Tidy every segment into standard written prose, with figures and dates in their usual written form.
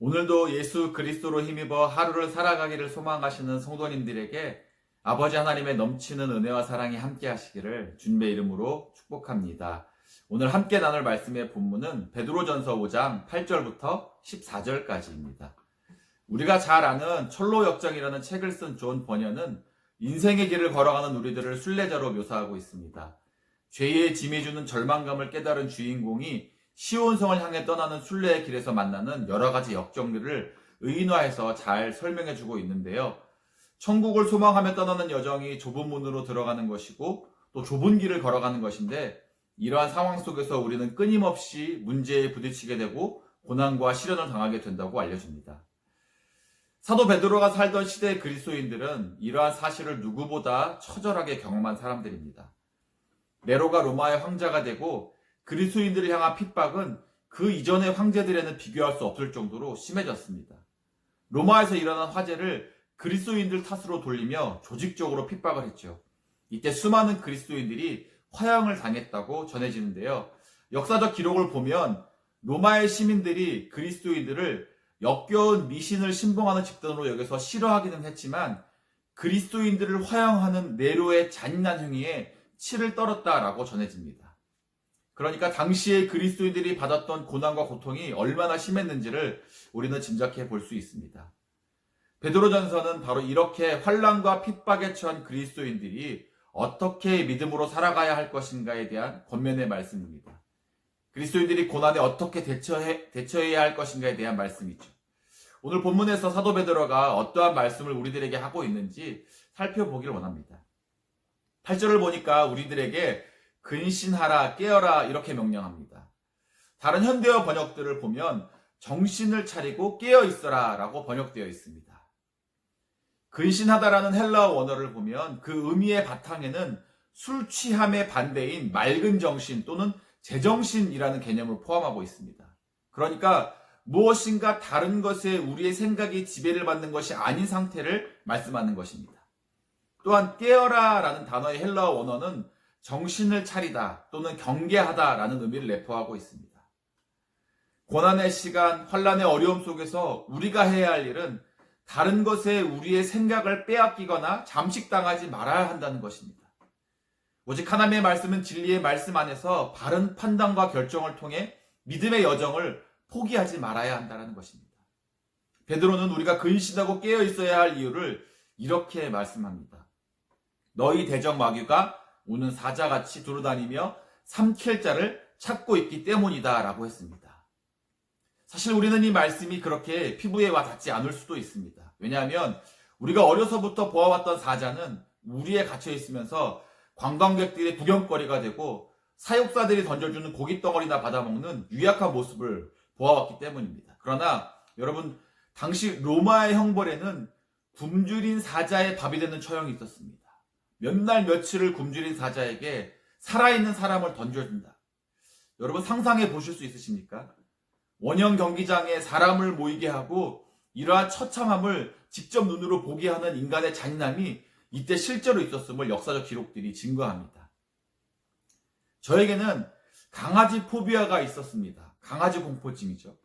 오늘도 예수 그리스도로 힘입어 하루를 살아가기를 소망하시는 성도님들에게 아버지 하나님의 넘치는 은혜와 사랑이 함께 하시기를 주님의 이름으로 축복합니다. 오늘 함께 나눌 말씀의 본문은 베드로전서 5장 8절부터 14절까지입니다. 우리가 잘 아는 철로역정이라는 책을 쓴 존 버녀는 인생의 길을 걸어가는 우리들을 순례자로 묘사하고 있습니다. 죄의 짐이 주는 절망감을 깨달은 주인공이 시온성을 향해 떠나는 순례의 길에서 만나는 여러 가지 역경들을 의인화해서 잘 설명해주고 있는데요. 천국을 소망하며 떠나는 여정이 좁은 문으로 들어가는 것이고 또 좁은 길을 걸어가는 것인데, 이러한 상황 속에서 우리는 끊임없이 문제에 부딪히게 되고 고난과 시련을 당하게 된다고 알려줍니다. 사도 베드로가 살던 시대의 그리스도인들은 이러한 사실을 누구보다 처절하게 경험한 사람들입니다. 네로가 로마의 황제가 되고 그리스도인들을 향한 핍박은 그 이전의 황제들에는 비교할 수 없을 정도로 심해졌습니다. 로마에서 일어난 화재를 그리스도인들 탓으로 돌리며 조직적으로 핍박을 했죠. 이때 수많은 그리스도인들이 화형을 당했다고 전해지는데요. 역사적 기록을 보면 로마의 시민들이 그리스도인들을 역겨운 미신을 신봉하는 집단으로 여겨서 싫어하기는 했지만 그리스도인들을 화형하는 네로의 잔인한 행위에 치를 떨었다라고 전해집니다. 그러니까 당시에 그리스도인들이 받았던 고난과 고통이 얼마나 심했는지를 우리는 짐작해 볼 수 있습니다. 베드로전서는 바로 이렇게 환난과 핍박에 처한 그리스도인들이 어떻게 믿음으로 살아가야 할 것인가에 대한 권면의 말씀입니다. 그리스도인들이 고난에 어떻게 대처해야 할 것인가에 대한 말씀이죠. 오늘 본문에서 사도 베드로가 어떠한 말씀을 우리들에게 하고 있는지 살펴보기를 원합니다. 8절을 보니까 우리들에게 근신하라, 깨어라 이렇게 명령합니다. 다른 현대어 번역들을 보면 정신을 차리고 깨어 있어라 라고 번역되어 있습니다. 근신하다라는 헬라어 원어를 보면 그 의미의 바탕에는 술 취함의 반대인 맑은 정신 또는 제정신이라는 개념을 포함하고 있습니다. 그러니까 무엇인가 다른 것에 우리의 생각이 지배를 받는 것이 아닌 상태를 말씀하는 것입니다. 또한 깨어라 라는 단어의 헬라어 원어는 정신을 차리다 또는 경계하다 라는 의미를 내포하고 있습니다. 고난의 시간, 환난의 어려움 속에서 우리가 해야 할 일은 다른 것에 우리의 생각을 빼앗기거나 잠식당하지 말아야 한다는 것입니다. 오직 하나님의 말씀은 진리의 말씀 안에서 바른 판단과 결정을 통해 믿음의 여정을 포기하지 말아야 한다는 것입니다. 베드로는 우리가 근신하고 깨어 있어야 할 이유를 이렇게 말씀합니다. 너희 대적 마귀가 우는 사자같이 두루다니며 삼킬 자를 찾고 있기 때문이다 라고 했습니다. 사실 우리는 이 말씀이 그렇게 피부에 와 닿지 않을 수도 있습니다. 왜냐하면 우리가 어려서부터 보아왔던 사자는 우리에 갇혀 있으면서 관광객들의 구경거리가 되고 사육사들이 던져주는 고깃덩어리나 받아먹는 유약한 모습을 보아왔기 때문입니다. 그러나 여러분, 당시 로마의 형벌에는 굶주린 사자의 밥이 되는 처형이 있었습니다. 몇 날 며칠을 굶주린 사자에게 살아있는 사람을 던져준다. 여러분 상상해 보실 수 있으십니까? 원형 경기장에 사람을 모이게 하고 이러한 처참함을 직접 눈으로 보게 하는 인간의 잔인함이 이때 실제로 있었음을 역사적 기록들이 증거합니다. 저에게는 강아지 포비아가 있었습니다. 강아지 공포증이죠.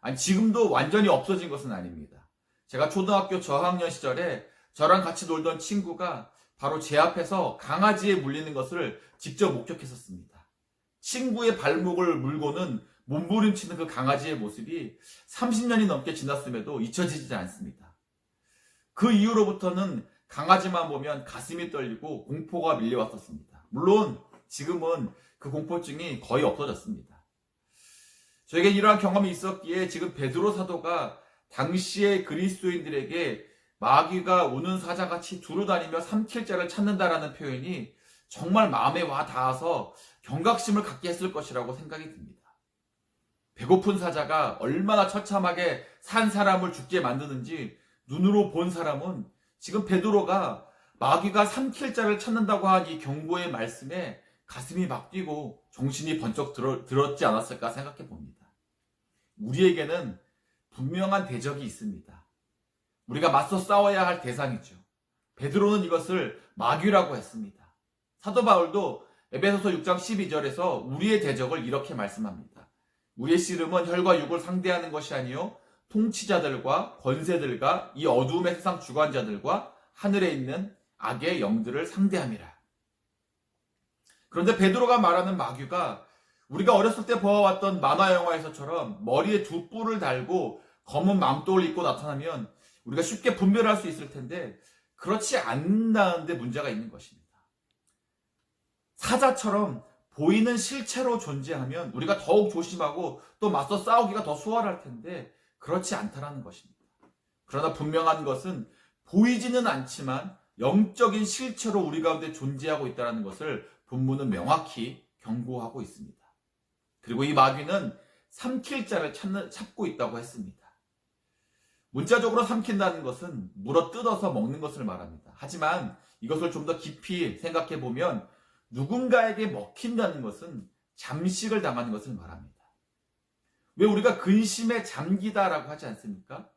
아니, 지금도 완전히 없어진 것은 아닙니다. 제가 초등학교 저학년 시절에 저랑 같이 놀던 친구가 바로 제 앞에서 강아지에 물리는 것을 직접 목격했었습니다. 친구의 발목을 물고는 몸부림치는 그 강아지의 모습이 30년이 넘게 지났음에도 잊혀지지 않습니다. 그 이후로부터는 강아지만 보면 가슴이 떨리고 공포가 밀려왔었습니다. 물론 지금은 그 공포증이 거의 없어졌습니다. 저에게 이러한 경험이 있었기에 지금 베드로 사도가 당시의 그리스도인들에게 마귀가 우는 사자같이 두루다니며 삼킬 자를 찾는다라는 표현이 정말 마음에 와 닿아서 경각심을 갖게 했을 것이라고 생각이 듭니다. 배고픈 사자가 얼마나 처참하게 산 사람을 죽게 만드는지 눈으로 본 사람은 지금 베드로가 마귀가 삼킬 자를 찾는다고 한 이 경고의 말씀에 가슴이 막 뛰고 정신이 번쩍 들었지 않았을까 생각해 봅니다. 우리에게는 분명한 대적이 있습니다. 우리가 맞서 싸워야 할 대상이죠. 베드로는 이것을 마귀라고 했습니다. 사도 바울도 에베소서 6장 12절에서 우리의 대적을 이렇게 말씀합니다. 우리의 씨름은 혈과 육을 상대하는 것이 아니요 통치자들과 권세들과 이 어두움의 세상 주관자들과 하늘에 있는 악의 영들을 상대함이라. 그런데 베드로가 말하는 마귀가 우리가 어렸을 때 보아왔던 만화 영화에서처럼 머리에 두 뿔을 달고 검은 망토를 입고 나타나면 우리가 쉽게 분별할 수 있을 텐데 그렇지 않는다는데 문제가 있는 것입니다. 사자처럼 보이는 실체로 존재하면 우리가 더욱 조심하고 또 맞서 싸우기가 더 수월할 텐데 그렇지 않다라는 것입니다. 그러나 분명한 것은 보이지는 않지만 영적인 실체로 우리 가운데 존재하고 있다는 것을 본문은 명확히 경고하고 있습니다. 그리고 이 마귀는 삼킬 자를 찾고 있다고 했습니다. 문자적으로 삼킨다는 것은 물어 뜯어서 먹는 것을 말합니다. 하지만 이것을 좀 더 깊이 생각해 보면 누군가에게 먹힌다는 것은 잠식을 당하는 것을 말합니다. 왜 우리가 근심에 잠기다라고 하지 않습니까?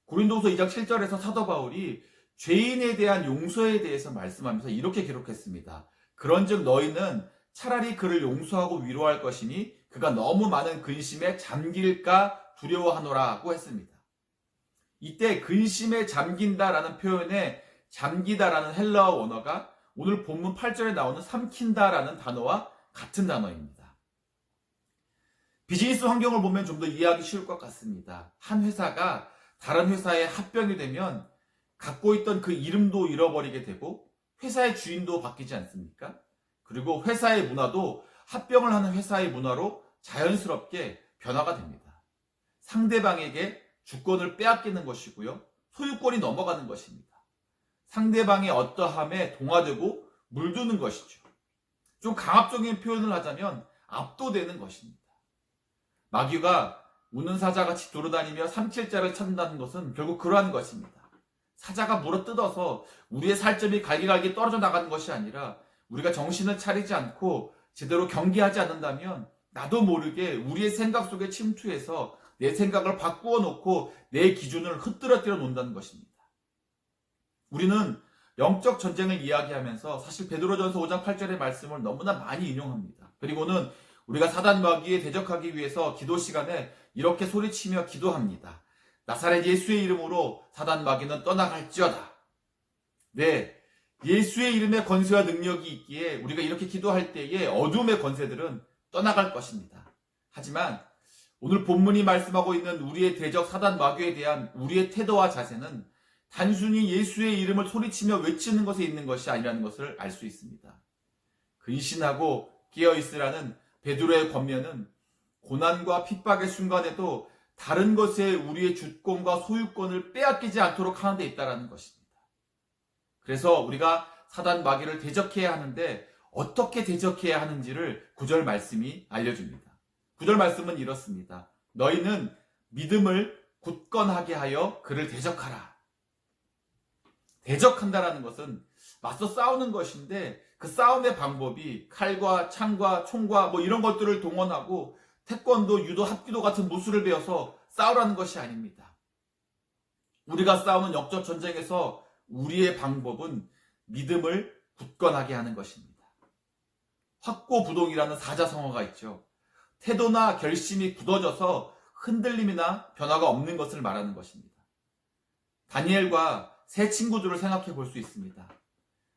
고린도후서 2장 7절에서 사도 바울이 죄인에 대한 용서에 대해서 말씀하면서 이렇게 기록했습니다. 그런즉 너희는 차라리 그를 용서하고 위로할 것이니 그가 너무 많은 근심에 잠길까 두려워하노라고 했습니다. 이때 근심에 잠긴다라는 표현에 잠기다라는 헬라어 원어가 오늘 본문 8절에 나오는 삼킨다라는 단어와 같은 단어입니다. 비즈니스 환경을 보면 좀 더 이해하기 쉬울 것 같습니다. 한 회사가 다른 회사에 합병이 되면 갖고 있던 그 이름도 잃어버리게 되고 회사의 주인도 바뀌지 않습니까? 그리고 회사의 문화도 합병을 하는 회사의 문화로 자연스럽게 변화가 됩니다. 상대방에게 주권을 빼앗기는 것이고요. 소유권이 넘어가는 것입니다. 상대방의 어떠함에 동화되고 물드는 것이죠. 좀 강압적인 표현을 하자면 압도되는 것입니다. 마귀가 우는 사자같이 돌아다니며 삼킬자를 찾는다는 것은 결국 그러한 것입니다. 사자가 물어뜯어서 우리의 살점이 갈기갈기 떨어져 나가는 것이 아니라 우리가 정신을 차리지 않고 제대로 경계하지 않는다면 나도 모르게 우리의 생각 속에 침투해서 내 생각을 바꾸어 놓고 내 기준을 흐트러뜨려 놓는다는 것입니다. 우리는 영적 전쟁을 이야기하면서 사실 베드로전서 5장 8절의 말씀을 너무나 많이 인용합니다. 그리고는 우리가 사단 마귀에 대적하기 위해서 기도 시간에 이렇게 소리치며 기도합니다. 나사렛 예수의 이름으로 사단 마귀는 떠나갈지어다. 네, 예수의 이름에 권세와 능력이 있기에 우리가 이렇게 기도할 때에 어둠의 권세들은 떠나갈 것입니다. 하지만 오늘 본문이 말씀하고 있는 우리의 대적 사단 마귀에 대한 우리의 태도와 자세는 단순히 예수의 이름을 소리치며 외치는 것에 있는 것이 아니라는 것을 알 수 있습니다. 근신하고 깨어있으라는 베드로의 권면은 고난과 핍박의 순간에도 다른 것에 우리의 주권과 소유권을 빼앗기지 않도록 하는 데 있다는 것입니다. 그래서 우리가 사단 마귀를 대적해야 하는데 어떻게 대적해야 하는지를 9절 말씀이 알려줍니다. 9절 말씀은 이렇습니다. 너희는 믿음을 굳건하게 하여 그를 대적하라. 대적한다라는 것은 맞서 싸우는 것인데 그 싸움의 방법이 칼과 창과 총과 이런 것들을 동원하고 태권도, 유도, 합기도 같은 무술을 배워서 싸우라는 것이 아닙니다. 우리가 싸우는 영적 전쟁에서 우리의 방법은 믿음을 굳건하게 하는 것입니다. 확고부동이라는 사자성어가 있죠. 태도나 결심이 굳어져서 흔들림이나 변화가 없는 것을 말하는 것입니다. 다니엘과 세 친구들을 생각해 볼 수 있습니다.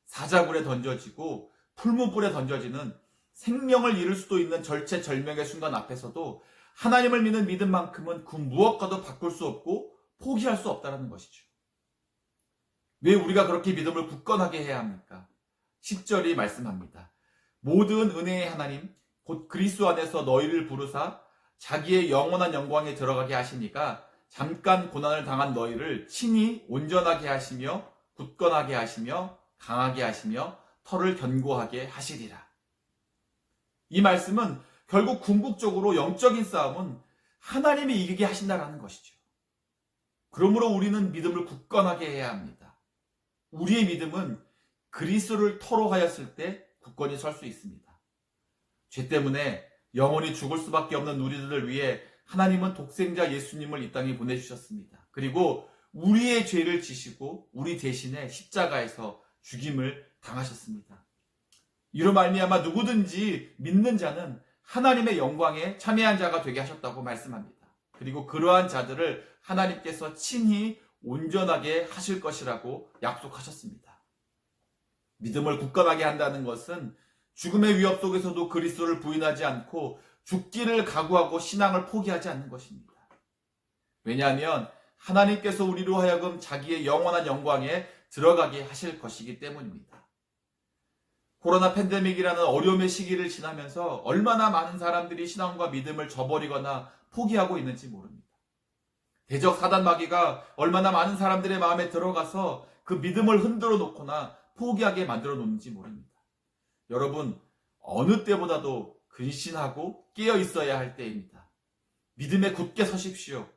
사자굴에 던져지고 풀무불에 던져지는 생명을 잃을 수도 있는 절체절명의 순간 앞에서도 하나님을 믿는 믿음만큼은 그 무엇과도 바꿀 수 없고 포기할 수 없다는 것이죠. 왜 우리가 그렇게 믿음을 굳건하게 해야 합니까? 10절이 말씀합니다. 모든 은혜의 하나님 곧 그리스도 안에서 너희를 부르사 자기의 영원한 영광에 들어가게 하시니까 잠깐 고난을 당한 너희를 친히 온전하게 하시며 굳건하게 하시며 강하게 하시며 터를 견고하게 하시리라. 이 말씀은 결국 궁극적으로 영적인 싸움은 하나님이 이기게 하신다라는 것이죠. 그러므로 우리는 믿음을 굳건하게 해야 합니다. 우리의 믿음은 그리스도를 터로 하였을 때 굳건히 설 수 있습니다. 죄 때문에 영원히 죽을 수밖에 없는 우리들을 위해 하나님은 독생자 예수님을 이 땅에 보내주셨습니다. 그리고 우리의 죄를 지시고 우리 대신에 십자가에서 죽임을 당하셨습니다. 이로 말미암아 누구든지 믿는 자는 하나님의 영광에 참여한 자가 되게 하셨다고 말씀합니다. 그리고 그러한 자들을 하나님께서 친히 온전하게 하실 것이라고 약속하셨습니다. 믿음을 굳건하게 한다는 것은 죽음의 위협 속에서도 그리스도를 부인하지 않고 죽기를 각오하고 신앙을 포기하지 않는 것입니다. 왜냐하면 하나님께서 우리로 하여금 자기의 영원한 영광에 들어가게 하실 것이기 때문입니다. 코로나 팬데믹이라는 어려움의 시기를 지나면서 얼마나 많은 사람들이 신앙과 믿음을 저버리거나 포기하고 있는지 모릅니다. 대적 사단 마귀가 얼마나 많은 사람들의 마음에 들어가서 그 믿음을 흔들어 놓거나 포기하게 만들어 놓는지 모릅니다. 여러분, 어느 때보다도 근신하고 깨어 있어야 할 때입니다. 믿음에 굳게 서십시오.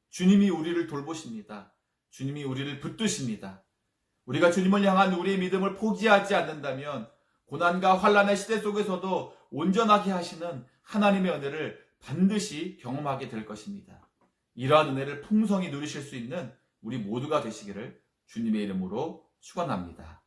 주님이 우리를 돌보십니다. 주님이 우리를 붙드십니다. 우리가 주님을 향한 우리의 믿음을 포기하지 않는다면 고난과 환난의 시대 속에서도 온전하게 하시는 하나님의 은혜를 반드시 경험하게 될 것입니다. 이러한 은혜를 풍성히 누리실 수 있는 우리 모두가 되시기를 주님의 이름으로 축원합니다.